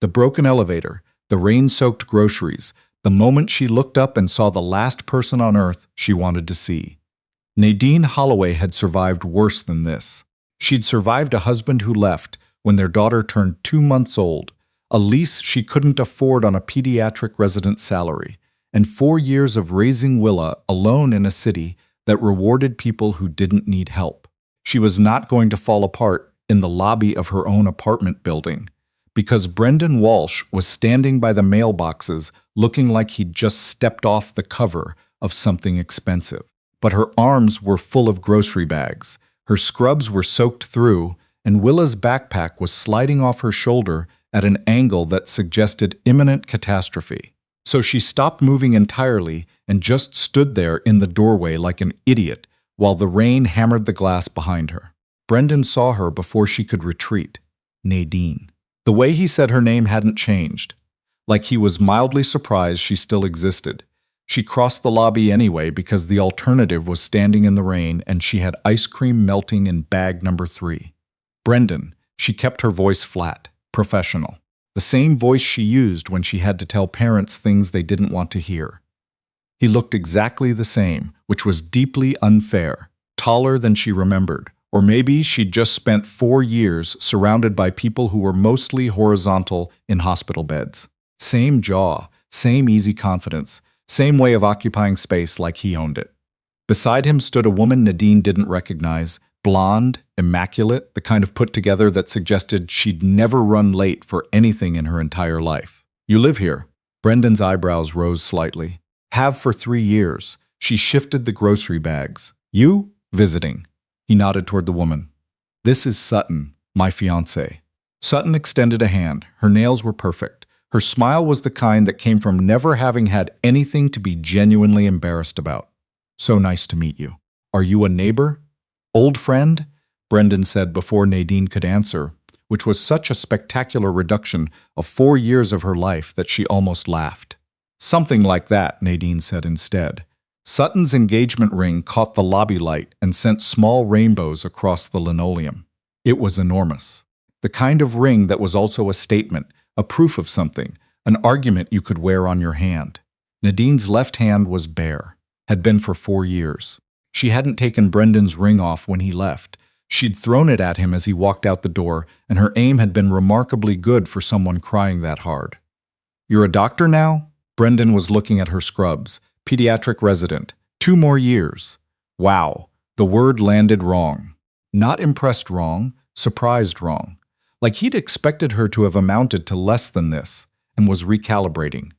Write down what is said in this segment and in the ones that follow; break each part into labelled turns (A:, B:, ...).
A: The broken elevator, the rain-soaked groceries, the moment she looked up and saw the last person on earth she wanted to see. Nadine Holloway had survived worse than this. She'd survived a husband who left when their daughter turned 2 months old, a lease she couldn't afford on a pediatric resident's salary, and 4 years of raising Willa alone in a city that rewarded people who didn't need help. She was not going to fall apart in the lobby of her own apartment building, because Brendan Walsh was standing by the mailboxes looking like he'd just stepped off the cover of something expensive. But her arms were full of grocery bags, her scrubs were soaked through, and Willa's backpack was sliding off her shoulder at an angle that suggested imminent catastrophe. So she stopped moving entirely and just stood there in the doorway like an idiot while the rain hammered the glass behind her. Brendan saw her before she could retreat. Nadine. The way he said her name hadn't changed, like he was mildly surprised she still existed. She crossed the lobby anyway because the alternative was standing in the rain and she had ice cream melting in bag number 3. Brendan. She kept her voice flat, professional. The same voice she used when she had to tell parents things they didn't want to hear. He looked exactly the same, which was deeply unfair, taller than she remembered. Or maybe she'd just spent 4 years surrounded by people who were mostly horizontal in hospital beds. Same jaw, same easy confidence, same way of occupying space like he owned it. Beside him stood a woman Nadine didn't recognize, blonde, immaculate, the kind of put together that suggested she'd never run late for anything in her entire life. "You live here?" Brendan's eyebrows rose slightly. "Have for 3 years." She shifted the grocery bags. "You? Visiting." He nodded toward the woman. "This is Sutton, my fiancé." Sutton extended a hand. Her nails were perfect. Her smile was the kind that came from never having had anything to be genuinely embarrassed about. "So nice to meet you. Are you a neighbor?" "Old friend?" Brendan said before Nadine could answer, which was such a spectacular reduction of 4 years of her life that she almost laughed. "Something like that," Nadine said instead. Sutton's engagement ring caught the lobby light and sent small rainbows across the linoleum. It was enormous. The kind of ring that was also a statement, a proof of something, an argument you could wear on your hand. Nadine's left hand was bare, had been for 4 years. She hadn't taken Brendan's ring off when he left. She'd thrown it at him as he walked out the door, and her aim had been remarkably good for someone crying that hard. "You're a doctor now?" Brendan was looking at her scrubs. "Pediatric resident. 2 more years." Wow, the word landed wrong. Not impressed wrong, surprised wrong. Like he'd expected her to have amounted to less than this, and was recalibrating.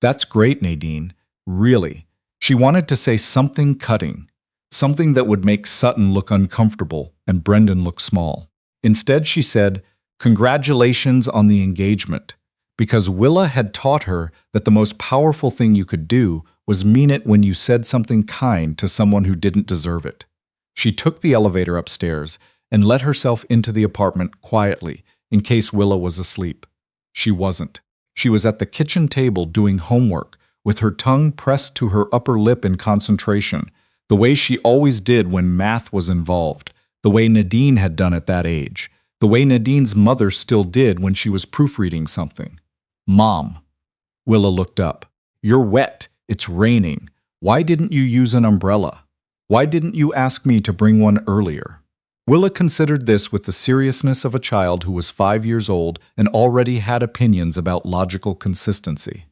A: "That's great, Nadine. Really." She wanted to say something cutting, something that would make Sutton look uncomfortable and Brendan look small. Instead, she said, "Congratulations on the engagement," because Willa had taught her that the most powerful thing you could do was mean it when you said something kind to someone who didn't deserve it. She took the elevator upstairs and let herself into the apartment quietly in case Willa was asleep. She wasn't. She was at the kitchen table doing homework, with her tongue pressed to her upper lip in concentration, the way she always did when math was involved, the way Nadine had done at that age, the way Nadine's mother still did when she was proofreading something. "Mom." Willa looked up. "You're wet. It's raining. Why didn't you use an umbrella? Why didn't you ask me to bring one earlier?" Willa considered this with the seriousness of a child who was 5 years old and already had opinions about logical consistency.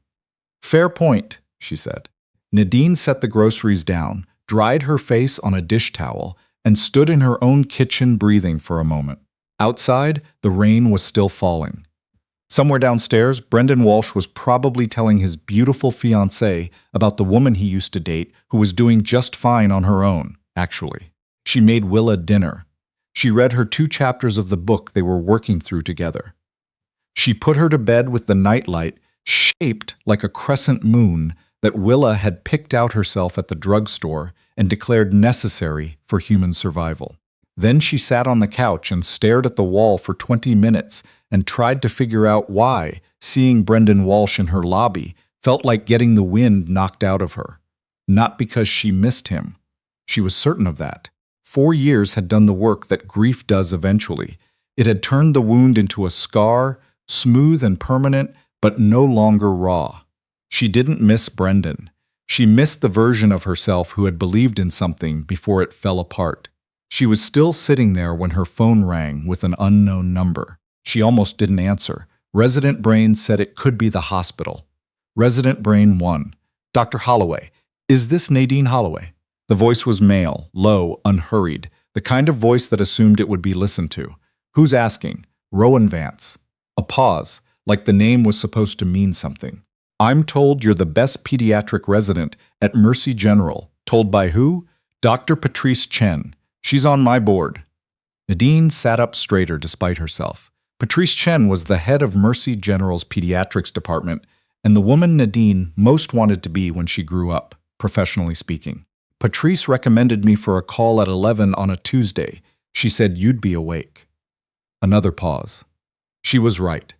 A: "Fair point," she said. Nadine set the groceries down, dried her face on a dish towel, and stood in her own kitchen breathing for a moment. Outside, the rain was still falling. Somewhere downstairs, Brendan Walsh was probably telling his beautiful fiancée about the woman he used to date who was doing just fine on her own, actually. She made Willa dinner. She read her 2 chapters of the book they were working through together. She put her to bed with the nightlight shaped like a crescent moon that Willa had picked out herself at the drugstore and declared necessary for human survival. Then she sat on the couch and stared at the wall for 20 minutes and tried to figure out why seeing Brendan Walsh in her lobby felt like getting the wind knocked out of her. Not because she missed him. She was certain of that. 4 years had done the work that grief does eventually. It had turned the wound into a scar, smooth and permanent, but no longer raw. She didn't miss Brendan. She missed the version of herself who had believed in something before it fell apart. She was still sitting there when her phone rang with an unknown number. She almost didn't answer. Resident Brain said it could be the hospital. Resident Brain 1. Dr. Holloway. Is this Nadine Holloway? The voice was male, low, unhurried, the kind of voice that assumed it would be listened to. Who's asking? Rowan Vance. A pause, like the name was supposed to mean something. I'm told you're the best pediatric resident at Mercy General. Told by who? Dr. Patrice Chen. She's on my board. Nadine sat up straighter despite herself. Patrice Chen was the head of Mercy General's pediatrics department, and the woman Nadine most wanted to be when she grew up, professionally speaking. Patrice recommended me for a call at 11 on a Tuesday. She said you'd be awake. Another pause. She was right.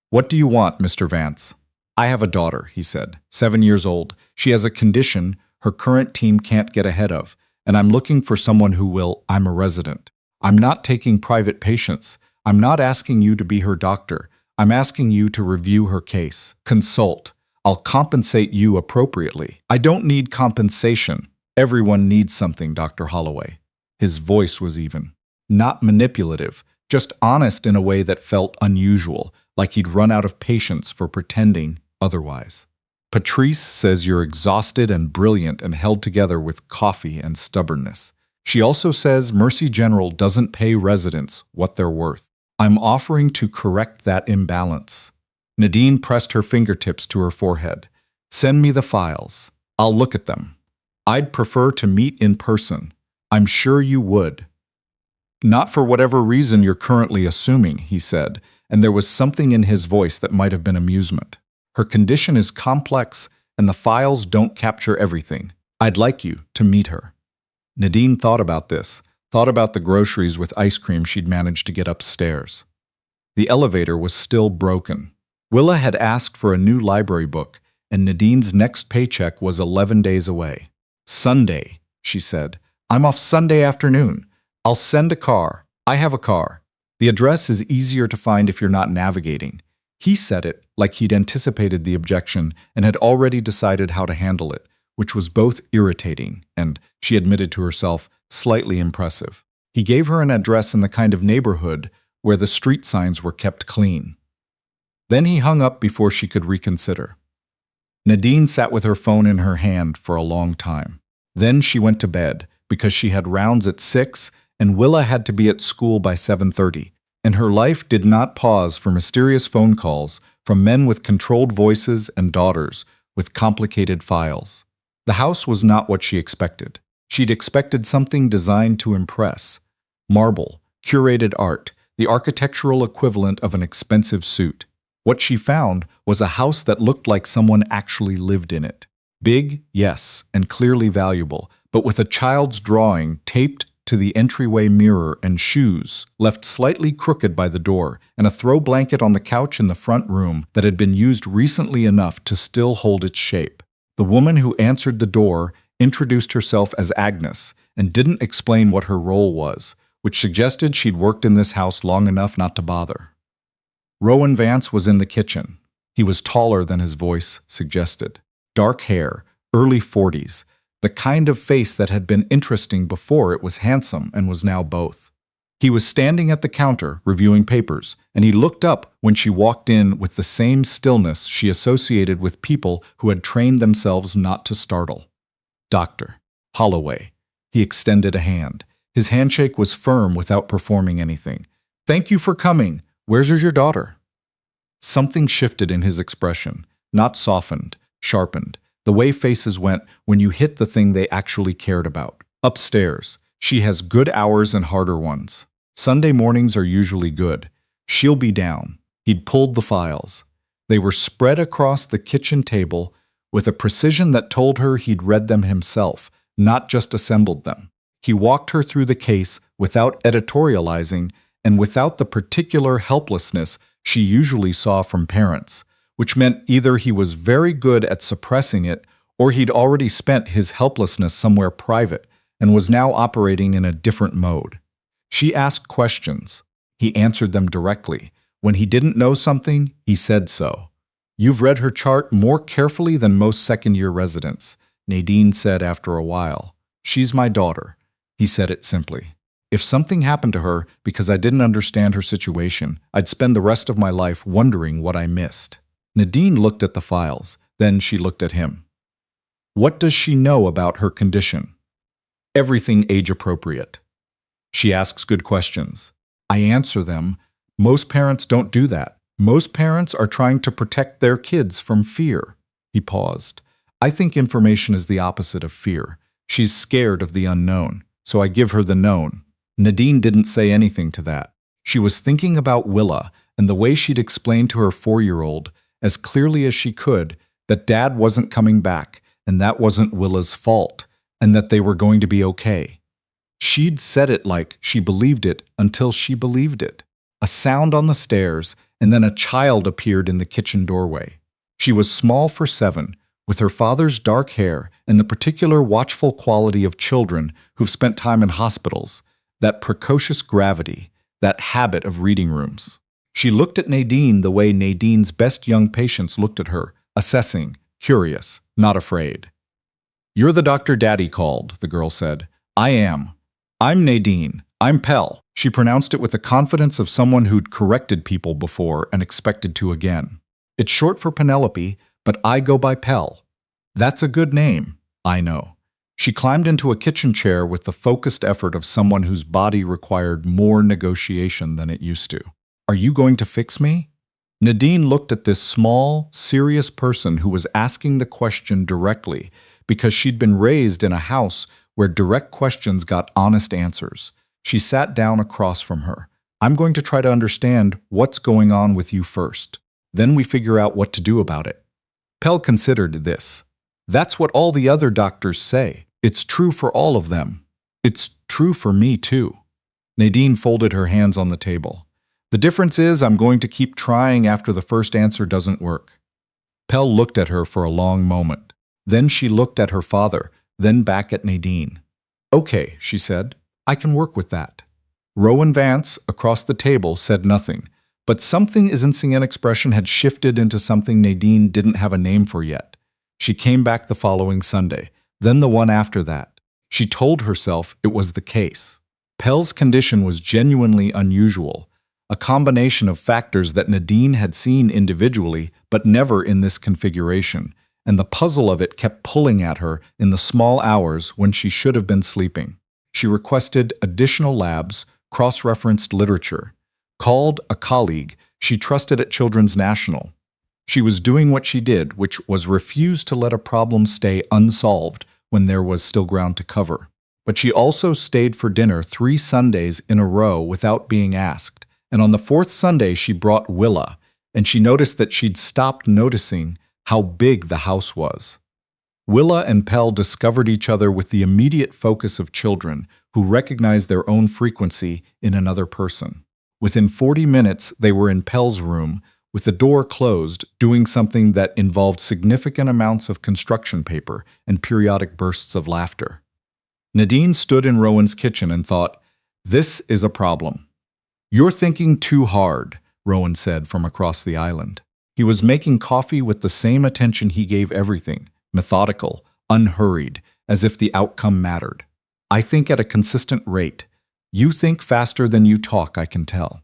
A: What do you want, Mr. Vance? I have a daughter, he said, 7 years old. She has a condition her current team can't get ahead of, and I'm looking for someone who will. I'm a resident. I'm not taking private patients. I'm not asking you to be her doctor. I'm asking you to review her case. Consult. I'll compensate you appropriately. I don't need compensation. Everyone needs something, Dr. Holloway. His voice was even. Not manipulative, just honest in a way that felt unusual, like he'd run out of patience for pretending otherwise. Patrice says you're exhausted and brilliant and held together with coffee and stubbornness. She also says Mercy General doesn't pay residents what they're worth. I'm offering to correct that imbalance. Nadine pressed her fingertips to her forehead. Send me the files. I'll look at them. I'd prefer to meet in person. I'm sure you would. Not for whatever reason you're currently assuming, he said, and there was something in his voice that might have been amusement. Her condition is complex, and the files don't capture everything. I'd like you to meet her. Nadine thought about this, thought about the groceries with ice cream she'd managed to get upstairs. The elevator was still broken. Willa had asked for a new library book, and Nadine's next paycheck was 11 days away. Sunday, she said. I'm off Sunday afternoon. I'll send a car. I have a car. The address is easier to find if you're not navigating. He said it like he'd anticipated the objection and had already decided how to handle it, which was both irritating and, she admitted to herself, slightly impressive. He gave her an address in the kind of neighborhood where the street signs were kept clean. Then he hung up before she could reconsider. Nadine sat with her phone in her hand for a long time. Then she went to bed because she had rounds at 6 and Willa had to be at school by 7:30, and her life did not pause for mysterious phone calls from men with controlled voices and daughters with complicated files. The house was not what she expected. She'd expected something designed to impress. Marble, curated art, the architectural equivalent of an expensive suit. What she found was a house that looked like someone actually lived in it. Big, yes, and clearly valuable, but with a child's drawing taped to the entryway mirror and shoes left slightly crooked by the door, and a throw blanket on the couch in the front room that had been used recently enough to still hold its shape. The woman who answered the door introduced herself as Agnes and didn't explain what her role was, which suggested she'd worked in this house long enough not to bother. Rowan Vance was in the kitchen. He was taller than his voice suggested. Dark hair, early 40s, the kind of face that had been interesting before it was handsome and was now both. He was standing at the counter reviewing papers, and he looked up when she walked in with the same stillness she associated with people who had trained themselves not to startle. Dr. Holloway. He extended a hand. His handshake was firm without performing anything. Thank you for coming. Where's your daughter? Something shifted in his expression, not softened, sharpened, the way faces went when you hit the thing they actually cared about. Upstairs. She has good hours and harder ones. Sunday mornings are usually good. She'll be down. He'd pulled the files. They were spread across the kitchen table with a precision that told her he'd read them himself, not just assembled them. He walked her through the case without editorializing and without the particular helplessness she usually saw from parents, which meant either he was very good at suppressing it or he'd already spent his helplessness somewhere private and was now operating in a different mode. She asked questions. He answered them directly, When he didn't know something, he said so. You've read her chart more carefully than most second-year residents, Nadine said after a while. She's my daughter. He said it simply. If something happened to her because I didn't understand her situation, I'd spend the rest of my life wondering what I missed. Nadine looked at the files. Then she looked at him. What does she know about her condition? Everything age-appropriate. She asks good questions. I answer them. Most parents don't do that. Most parents are trying to protect their kids from fear. He paused. I think information is the opposite of fear. She's scared of the unknown, so I give her the known. Nadine didn't say anything to that. She was thinking about Willa and the way she'd explained to her 4-year-old, as clearly as she could, that Dad wasn't coming back, and that wasn't Willa's fault, and that they were going to be okay. She'd said it like she believed it until she believed it. A sound on the stairs, and then a child appeared in the kitchen doorway. She was small for 7, with her father's dark hair and the particular watchful quality of children who've spent time in hospitals, that precocious gravity, that habit of reading rooms. She looked at Nadine the way Nadine's best young patients looked at her, assessing, curious, not afraid. You're the doctor Daddy called, the girl said. I am. I'm Nadine. I'm Pell. She pronounced it with the confidence of someone who'd corrected people before and expected to again. It's short for Penelope, but I go by Pell. That's a good name, I know. She climbed into a kitchen chair with the focused effort of someone whose body required more negotiation than it used to. Are you going to fix me? Nadine looked at this small, serious person who was asking the question directly because she'd been raised in a house where direct questions got honest answers. She sat down across from her. I'm going to try to understand what's going on with you first. Then we figure out what to do about it. Pell considered this. That's what all the other doctors say. It's true for all of them. It's true for me, too. Nadine folded her hands on the table. The difference is I'm going to keep trying after the first answer doesn't work. Pell looked at her for a long moment. Then she looked at her father, then back at Nadine. Okay, she said. I can work with that. Rowan Vance, across the table, said nothing, but something Isn't expression had shifted into something Nadine didn't have a name for yet. She came back the following Sunday, then the one after that. She told herself it was the case. Pell's condition was genuinely unusual, a combination of factors that Nadine had seen individually, but never in this configuration, and the puzzle of it kept pulling at her in the small hours when she should have been sleeping. She requested additional labs, cross-referenced literature, called a colleague she trusted at Children's National. She was doing what she did, which was refuse to let a problem stay unsolved when there was still ground to cover. But she also stayed for dinner 3 Sundays in a row without being asked, and on the 4th Sunday she brought Willa, and she noticed that she'd stopped noticing how big the house was. Willa and Pell discovered each other with the immediate focus of children who recognize their own frequency in another person. Within 40 minutes, they were in Pell's room, with the door closed, doing something that involved significant amounts of construction paper and periodic bursts of laughter. Nadine stood in Rowan's kitchen and thought, this is a problem. You're thinking too hard, Rowan said from across the island. He was making coffee with the same attention he gave everything, methodical, unhurried, as if the outcome mattered. I think at a consistent rate. You think faster than you talk, I can tell.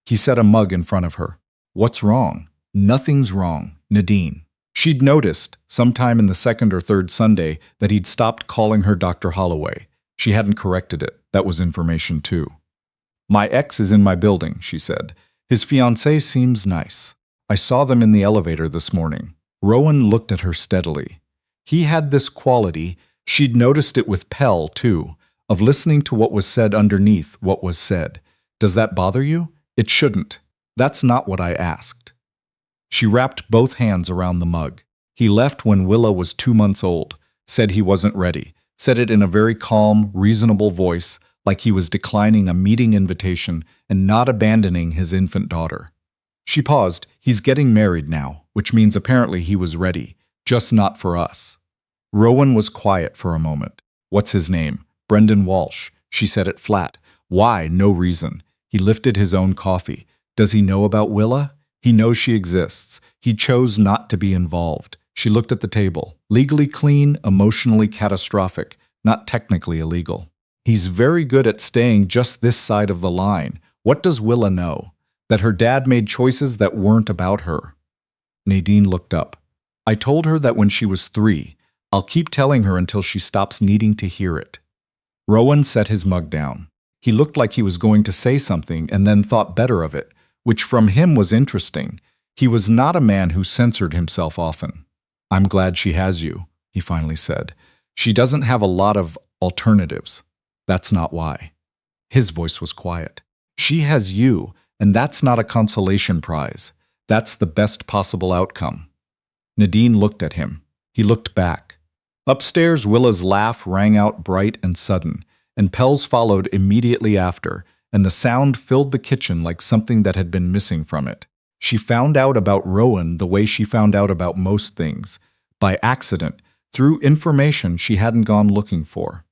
A: He set a mug in front of her. What's wrong? Nothing's wrong, Nadine. She'd noticed, sometime in the 2nd or 3rd Sunday, that he'd stopped calling her Dr. Holloway. She hadn't corrected it. That was information, too. My ex is in my building, she said. His fiancée seems nice. I saw them in the elevator this morning. Rowan looked at her steadily. He had this quality, she'd noticed it with Pell, too, of listening to what was said underneath what was said. Does that bother you? It shouldn't. That's not what I asked. She wrapped both hands around the mug. He left when Willa was 2 months old, said he wasn't ready, said it in a very calm, reasonable voice, like he was declining a meeting invitation and not abandoning his infant daughter. She paused. He's getting married now, which means apparently he was ready, just not for us. Rowan was quiet for a moment. What's his name? Brendan Walsh. She said it flat. Why? No reason. He lifted his own coffee. Does he know about Willa? He knows she exists. He chose not to be involved. She looked at the table. Legally clean, emotionally catastrophic, not technically illegal. He's very good at staying just this side of the line. What does Willa know? That her dad made choices that weren't about her. Nadine looked up. I told her that when she was 3. I'll keep telling her until she stops needing to hear it. Rowan set his mug down. He looked like he was going to say something and then thought better of it, which from him was interesting. He was not a man who censored himself often. I'm glad she has you, he finally said. She doesn't have a lot of alternatives. That's not why. His voice was quiet. She has you, and that's not a consolation prize. That's the best possible outcome. Nadine looked at him. He looked back. Upstairs, Willa's laugh rang out bright and sudden, and Pell's followed immediately after, and the sound filled the kitchen like something that had been missing from it. She found out about Rowan the way she found out about most things, by accident, through information she hadn't gone looking for.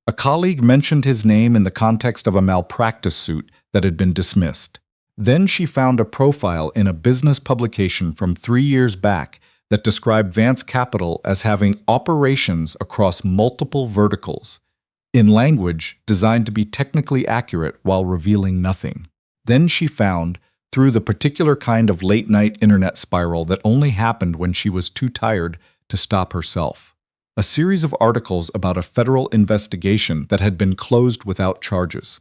A: A colleague mentioned his name in the context of a malpractice suit that had been dismissed. Then she found a profile in a business publication from 3 years back that described Vance Capital as having operations across multiple verticals, in language designed to be technically accurate while revealing nothing. Then she found, through the particular kind of late-night internet spiral that only happened when she was too tired to stop herself, a series of articles about a federal investigation that had been closed without charges.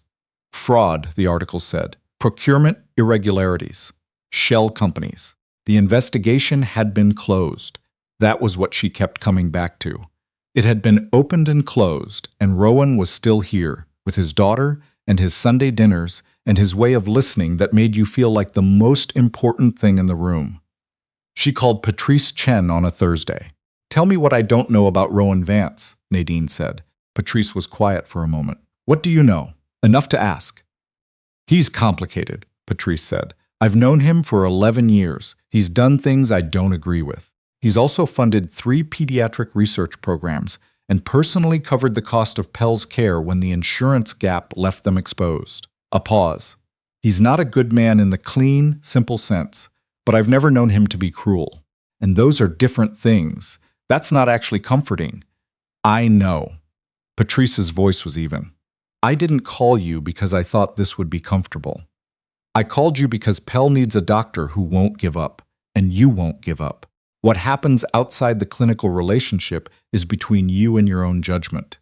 A: Fraud, the article said. Procurement irregularities. Shell companies. The investigation had been closed. That was what she kept coming back to. It had been opened and closed, and Rowan was still here, with his daughter and his Sunday dinners and his way of listening that made you feel like the most important thing in the room. She called Patrice Chen on a Thursday. Tell me what I don't know about Rowan Vance, Nadine said. Patrice was quiet for a moment. What do you know? Enough to ask. He's complicated, Patrice said. I've known him for 11 years. He's done things I don't agree with. He's also funded 3 pediatric research programs and personally covered the cost of Pell's care when the insurance gap left them exposed. A pause. He's not a good man in the clean, simple sense, but I've never known him to be cruel. And those are different things. That's not actually comforting. I know. Patrice's voice was even. I didn't call you because I thought this would be comfortable. I called you because Pell needs a doctor who won't give up, and you won't give up. What happens outside the clinical relationship is between you and your own judgment.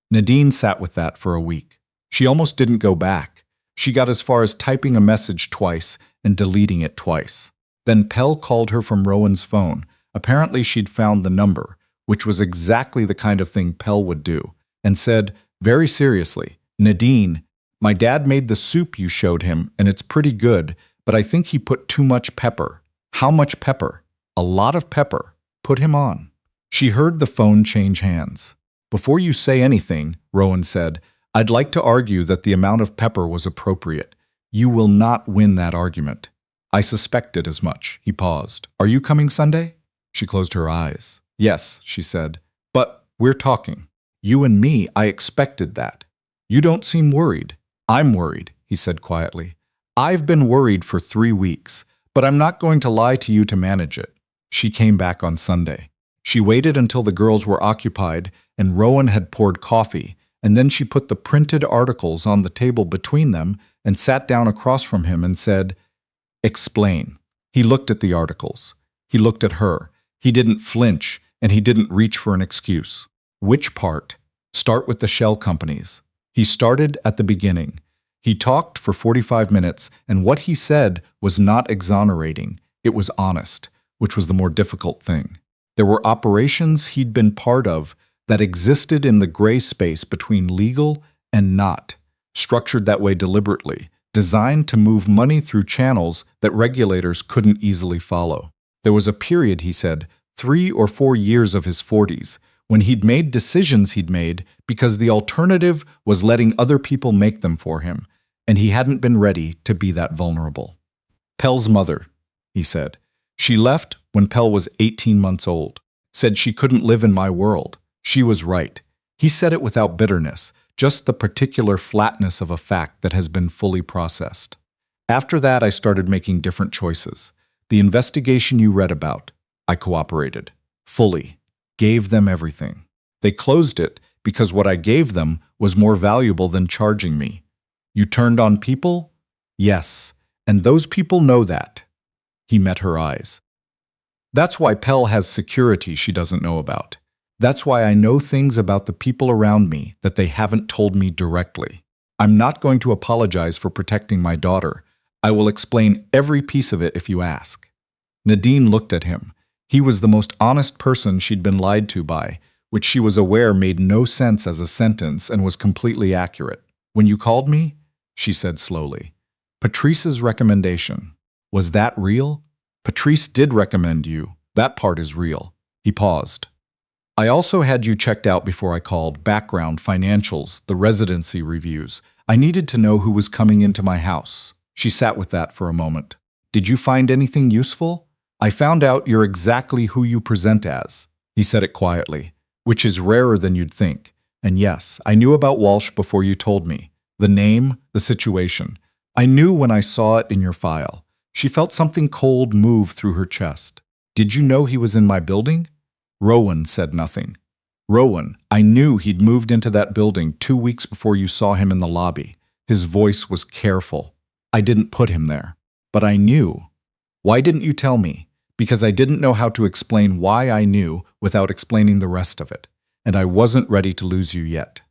A: Nadine sat with that for a week. She almost didn't go back. She got as far as typing a message twice and deleting it twice. Then Pell called her from Rowan's phone. Apparently she'd found the number, which was exactly the kind of thing Pell would do, and said, very seriously, Nadine, my dad made the soup you showed him, and it's pretty good, but I think he put too much pepper. How much pepper? A lot of pepper. Put him on. She heard the phone change hands. Before you say anything, Rowan said, I'd like to argue that the amount of pepper was appropriate. You will not win that argument. I suspected as much. He paused. Are you coming Sunday? She closed her eyes. Yes, she said. But we're talking. You and me, I expected that. You don't seem worried. I'm worried, he said quietly. I've been worried for 3 weeks, but I'm not going to lie to you to manage it. She came back on Sunday. She waited until the girls were occupied and Rowan had poured coffee, and then she put the printed articles on the table between them and sat down across from him and said, Explain. He looked at the articles. He looked at her. He didn't flinch, and he didn't reach for an excuse. Which part? Start with the shell companies. He started at the beginning. He talked for 45 minutes, and what he said was not exonerating. It was honest, which was the more difficult thing. There were operations he'd been part of that existed in the gray space between legal and not, structured that way deliberately, designed to move money through channels that regulators couldn't easily follow. There was a period, he said, 3 or 4 years of his 40s, when he'd made decisions he'd made because the alternative was letting other people make them for him, and he hadn't been ready to be that vulnerable. Pell's mother, he said. She left when Pell was 18 months old, said she couldn't live in my world. She was right. He said it without bitterness, just the particular flatness of a fact that has been fully processed. After that, I started making different choices. The investigation you read about, I cooperated. Fully. Gave them everything. They closed it because what I gave them was more valuable than charging me. You turned on people? Yes. And those people know that. He met her eyes. That's why Pell has security she doesn't know about. That's why I know things about the people around me that they haven't told me directly. I'm not going to apologize for protecting my daughter. I will explain every piece of it if you ask. Nadine looked at him. He was the most honest person she'd been lied to by, which she was aware made no sense as a sentence and was completely accurate. When you called me, she said slowly. Patrice's recommendation. Was that real? Patrice did recommend you. That part is real. He paused. I also had you checked out before I called, background, financials, the residency reviews. I needed to know who was coming into my house. She sat with that for a moment. Did you find anything useful? I found out you're exactly who you present as. He said it quietly, which is rarer than you'd think. And yes, I knew about Walsh before you told me. The name, the situation. I knew when I saw it in your file. She felt something cold move through her chest. Did you know he was in my building? Rowan said nothing. Rowan, I knew he'd moved into that building 2 weeks before you saw him in the lobby. His voice was careful. I didn't put him there. But I knew. Why didn't you tell me? Because I didn't know how to explain why I knew without explaining the rest of it. And I wasn't ready to lose you yet.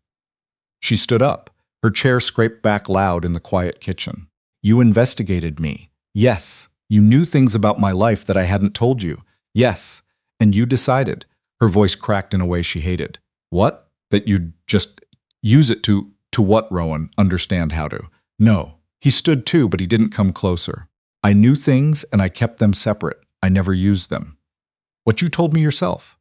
A: She stood up. Her chair scraped back loud in the quiet kitchen. You investigated me. Yes. You knew things about my life that I hadn't told you. Yes. And you decided. Her voice cracked in a way she hated. What? That you'd just use it to what, Rowan? Understand how to. No. He stood too, but he didn't come closer. I knew things and I kept them separate. I never used them. What you told me yourself.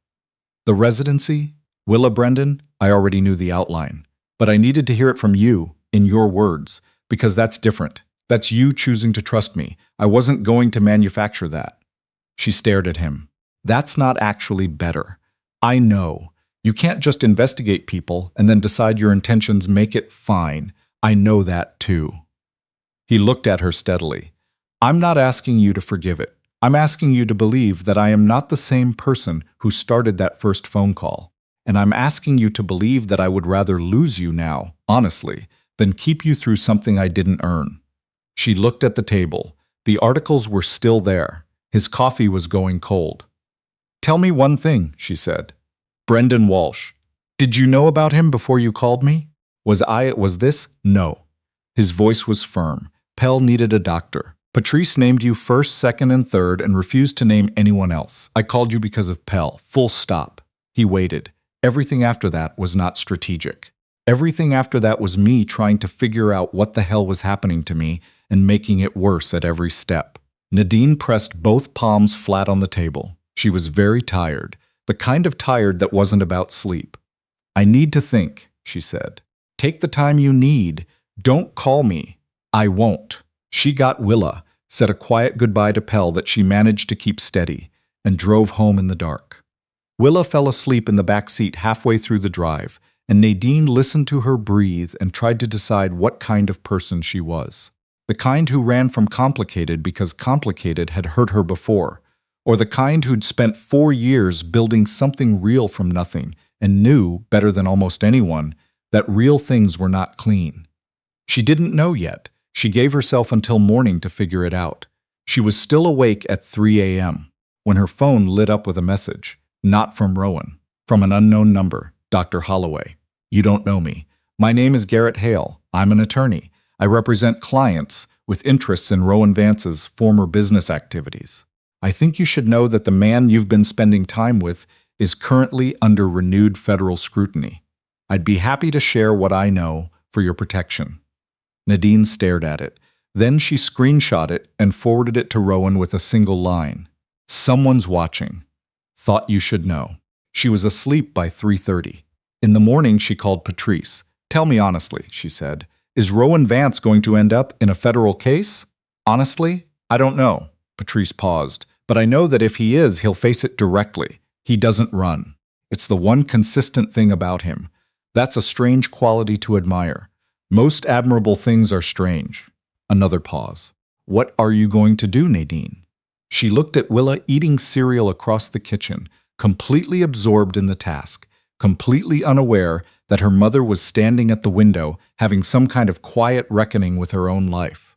A: The residency? Willa Brendan? I already knew the outline. But I needed to hear it from you, in your words, because that's different. That's you choosing to trust me. I wasn't going to manufacture that. She stared at him. That's not actually better. I know. You can't just investigate people and then decide your intentions make it fine. I know that too. He looked at her steadily. I'm not asking you to forgive it. I'm asking you to believe that I am not the same person who started that first phone call. And I'm asking you to believe that I would rather lose you now, honestly, than keep you through something I didn't earn. She looked at the table. The articles were still there. His coffee was going cold. Tell me one thing, she said. Brendan Walsh. Did you know about him before you called me? Was this? No. His voice was firm. Pell needed a doctor. Patrice named you first, second, and third and refused to name anyone else. I called you because of Pell. Full stop. He waited. Everything after that was not strategic. Everything after that was me trying to figure out what the hell was happening to me and making it worse at every step. Nadine pressed both palms flat on the table. She was very tired, the kind of tired that wasn't about sleep. I need to think, she said. Take the time you need. Don't call me. I won't. She got Willa, said a quiet goodbye to Pell that she managed to keep steady, and drove home in the dark. Willa fell asleep in the back seat halfway through the drive, and Nadine listened to her breathe and tried to decide what kind of person she was. The kind who ran from complicated because complicated had hurt her before, or the kind who'd spent 4 years building something real from nothing and knew, better than almost anyone, that real things were not clean. She didn't know yet. She gave herself until morning to figure it out. She was still awake at 3 a.m. when her phone lit up with a message. Not from Rowan. From an unknown number. Dr. Holloway. You don't know me. My name is Garrett Hale. I'm an attorney. I represent clients with interests in Rowan Vance's former business activities. I think you should know that the man you've been spending time with is currently under renewed federal scrutiny. I'd be happy to share what I know for your protection. Nadine stared at it. Then she screenshot it and forwarded it to Rowan with a single line. Someone's watching. Thought you should know. She was asleep by 3:30. In the morning, she called Patrice. Tell me honestly, she said. Is Rowan Vance going to end up in a federal case? Honestly, I don't know. Patrice paused. But I know that if he is, he'll face it directly. He doesn't run. It's the one consistent thing about him. That's a strange quality to admire. Most admirable things are strange. Another pause. What are you going to do, Nadine? She looked at Willa eating cereal across the kitchen, completely absorbed in the task, completely unaware that her mother was standing at the window, having some kind of quiet reckoning with her own life.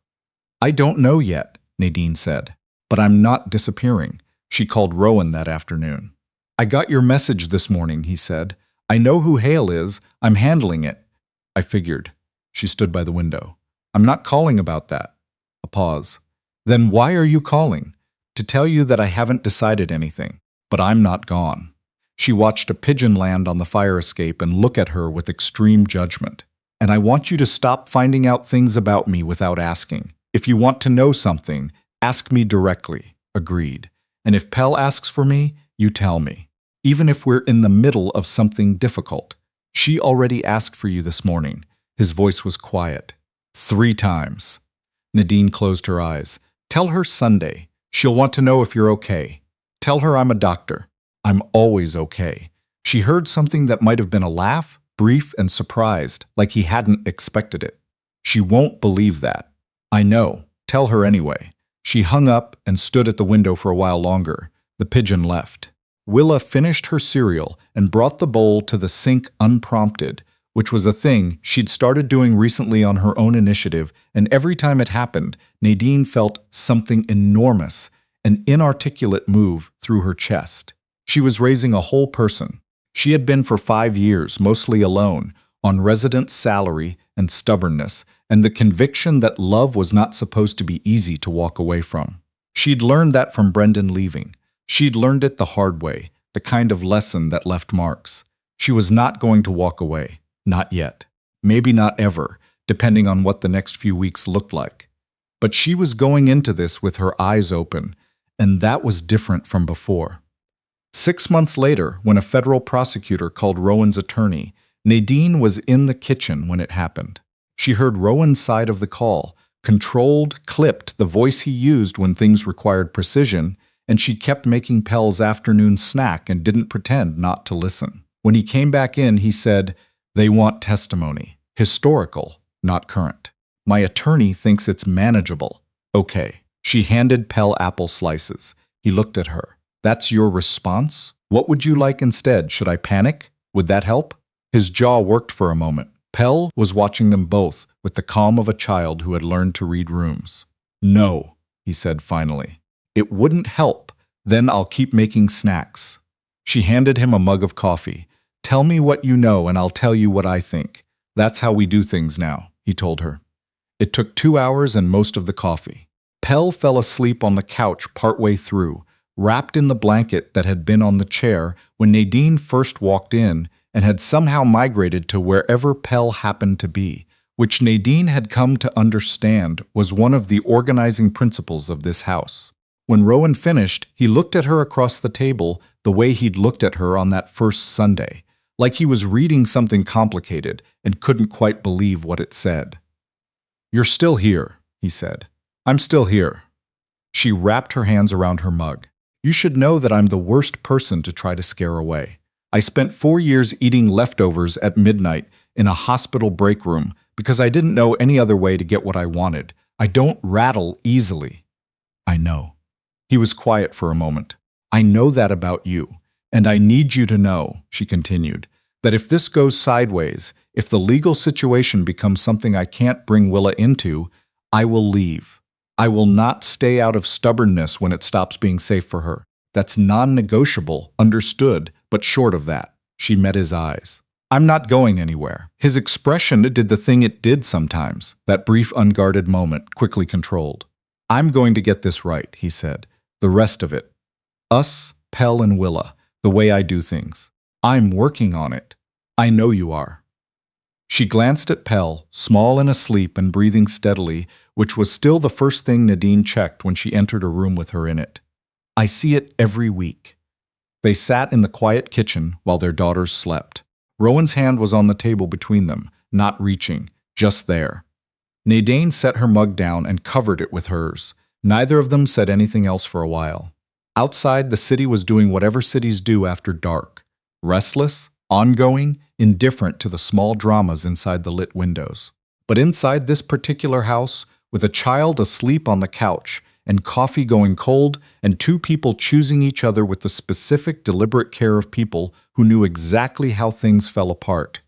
A: I don't know yet, Nadine said, but I'm not disappearing. She called Rowan that afternoon. I got your message this morning, he said. I know who Hale is. I'm handling it. I figured. She stood by the window. I'm not calling about that. A pause. Then why are you calling? To tell you that I haven't decided anything, but I'm not gone. She watched a pigeon land on the fire escape and look at her with extreme judgment. And I want you to stop finding out things about me without asking. If you want to know something, ask me directly. Agreed. And if Pell asks for me, you tell me. Even if we're in the middle of something difficult. She already asked for you this morning. His voice was quiet. 3 times. Nadine closed her eyes. Tell her Sunday. She'll want to know if you're okay. Tell her I'm a doctor. I'm always okay. She heard something that might have been a laugh, brief and surprised, like he hadn't expected it. She won't believe that. I know. Tell her anyway. She hung up and stood at the window for a while longer. The pigeon left. Willa finished her cereal and brought the bowl to the sink unprompted, which was a thing she'd started doing recently on her own initiative, and every time it happened, Nadine felt something enormous, an inarticulate move through her chest. She was raising a whole person. She had been for 5 years, mostly alone, on resident salary and stubbornness, and the conviction that love was not supposed to be easy to walk away from. She'd learned that from Brendan leaving. She'd learned it the hard way, the kind of lesson that left marks. She was not going to walk away. Not yet. Maybe not ever, depending on what the next few weeks looked like. But she was going into this with her eyes open, and that was different from before. 6 months later, when a federal prosecutor called Rowan's attorney, Nadine was in the kitchen when it happened. She heard Rowan's side of the call, controlled, clipped the voice he used when things required precision, and she kept making Pell's afternoon snack and didn't pretend not to listen. When he came back in, he said, "They want testimony. Historical, not current. My attorney thinks it's manageable." Okay. She handed Pell apple slices. He looked at her. That's your response? What would you like instead? Should I panic? Would that help? His jaw worked for a moment. Pell was watching them both with the calm of a child who had learned to read rooms. No, he said finally. It wouldn't help. Then I'll keep making snacks. She handed him a mug of coffee. Tell me what you know and I'll tell you what I think. That's how we do things now, he told her. It took 2 hours and most of the coffee. Pell fell asleep on the couch partway through, wrapped in the blanket that had been on the chair when Nadine first walked in and had somehow migrated to wherever Pell happened to be, which Nadine had come to understand was one of the organizing principles of this house. When Rowan finished, he looked at her across the table the way he'd looked at her on that first Sunday, like he was reading something complicated and couldn't quite believe what it said. You're still here, he said. I'm still here. She wrapped her hands around her mug. You should know that I'm the worst person to try to scare away. I spent 4 years eating leftovers at midnight in a hospital break room because I didn't know any other way to get what I wanted. I don't rattle easily. I know. He was quiet for a moment. I know that about you, and I need you to know, she continued, that if this goes sideways, if the legal situation becomes something I can't bring Willa into, I will leave. I will not stay out of stubbornness when it stops being safe for her. That's non-negotiable, understood, but short of that. She met his eyes. I'm not going anywhere. His expression did the thing it did sometimes, that brief unguarded moment, quickly controlled. I'm going to get this right, he said. The rest of it. Us, Pell and Willa, the way I do things. I'm working on it. I know you are. She glanced at Pell, small and asleep and breathing steadily, which was still the first thing Nadine checked when she entered a room with her in it. I see it every week. They sat in the quiet kitchen while their daughters slept. Rowan's hand was on the table between them, not reaching, just there. Nadine set her mug down and covered it with hers. Neither of them said anything else for a while. Outside, the city was doing whatever cities do after dark. Restless, ongoing, indifferent to the small dramas inside the lit windows. But inside this particular house with a child asleep on the couch, and coffee going cold, and two people choosing each other with the specific, deliberate care of people who knew exactly how things fell apart.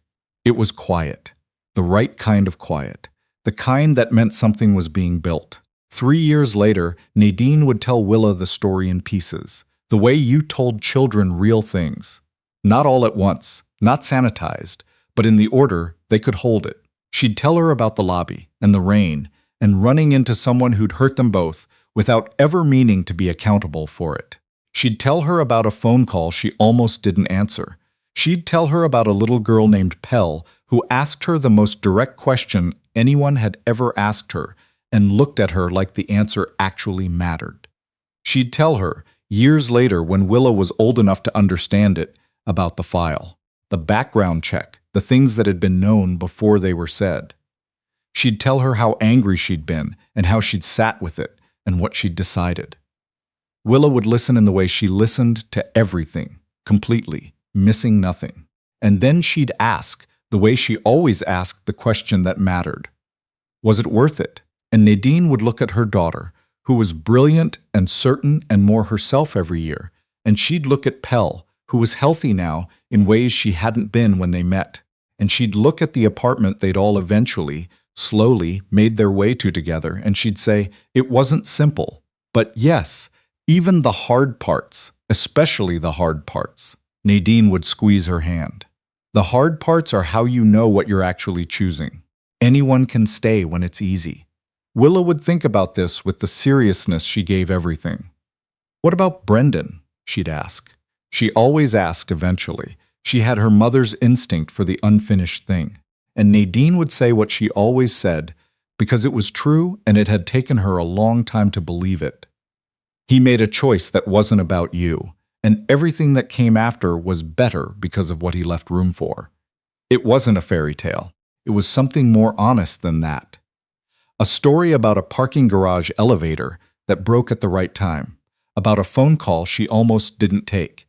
A: It was quiet. The right kind of quiet. The kind that meant something was being built. 3 years later, Nadine would tell Willa the story in pieces. The way you told children real things. Not all at once, not sanitized, but in the order they could hold it. She'd tell her about the lobby, and the rain, and running into someone who'd hurt them both, without ever meaning to be accountable for it. She'd tell her about a phone call she almost didn't answer. She'd tell her about a little girl named Pell who asked her the most direct question anyone had ever asked her and looked at her like the answer actually mattered. She'd tell her, years later when Willa was old enough to understand it, about the file, the background check, the things that had been known before they were said. She'd tell her how angry she'd been and how she'd sat with it, and what she'd decided. Willa would listen in the way she listened to everything, completely, missing nothing. And then she'd ask, the way she always asked the question that mattered. Was it worth it? And Nadine would look at her daughter, who was brilliant and certain and more herself every year, and she'd look at Pell, who was healthy now in ways she hadn't been when they met. And she'd look at the apartment they'd all eventually, slowly made their way to together, and she'd say, it wasn't simple. But yes, even the hard parts, especially the hard parts. Nadine would squeeze her hand. The hard parts are how you know what you're actually choosing. Anyone can stay when it's easy. Willa would think about this with the seriousness she gave everything. What about Brendan? She'd ask. She always asked eventually. She had her mother's instinct for the unfinished thing. And Nadine would say what she always said, because it was true and it had taken her a long time to believe it. He made a choice that wasn't about you, and everything that came after was better because of what he left room for. It wasn't a fairy tale. It was something more honest than that. A story about a parking garage elevator that broke at the right time, about a phone call she almost didn't take,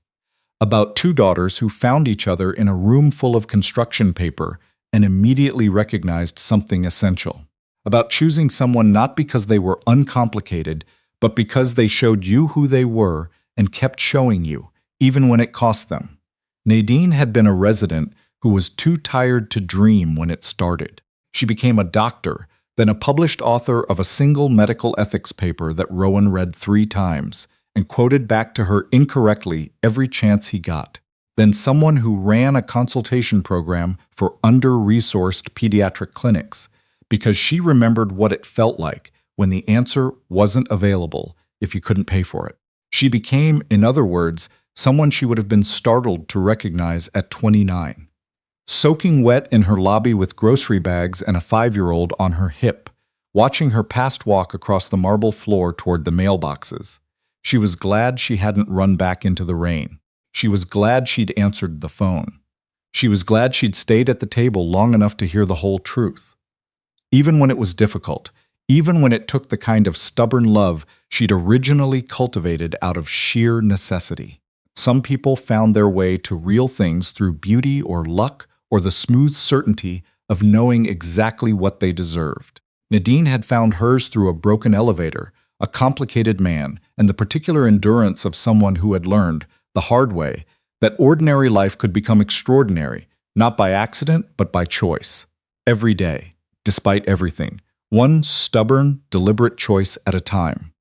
A: about two daughters who found each other in a room full of construction paper and immediately recognized something essential, about choosing someone not because they were uncomplicated, but because they showed you who they were and kept showing you, even when it cost them. Nadine had been a resident who was too tired to dream when it started. She became a doctor, then a published author of a single medical ethics paper that Rowan read 3 times and quoted back to her incorrectly every chance he got. Then someone who ran a consultation program for under-resourced pediatric clinics because she remembered what it felt like when the answer wasn't available if you couldn't pay for it. She became, in other words, someone she would have been startled to recognize at 29. Soaking wet in her lobby with grocery bags and a 5-year-old on her hip, watching her past walk across the marble floor toward the mailboxes. She was glad she hadn't run back into the rain. She was glad she'd answered the phone. She was glad she'd stayed at the table long enough to hear the whole truth. Even when it was difficult, even when it took the kind of stubborn love she'd originally cultivated out of sheer necessity. Some people found their way to real things through beauty or luck or the smooth certainty of knowing exactly what they deserved. Nadine had found hers through a broken elevator, a complicated man, and the particular endurance of someone who had learned, the hard way, that ordinary life could become extraordinary, not by accident, but by choice. Every day, despite everything. One stubborn, deliberate choice at a time.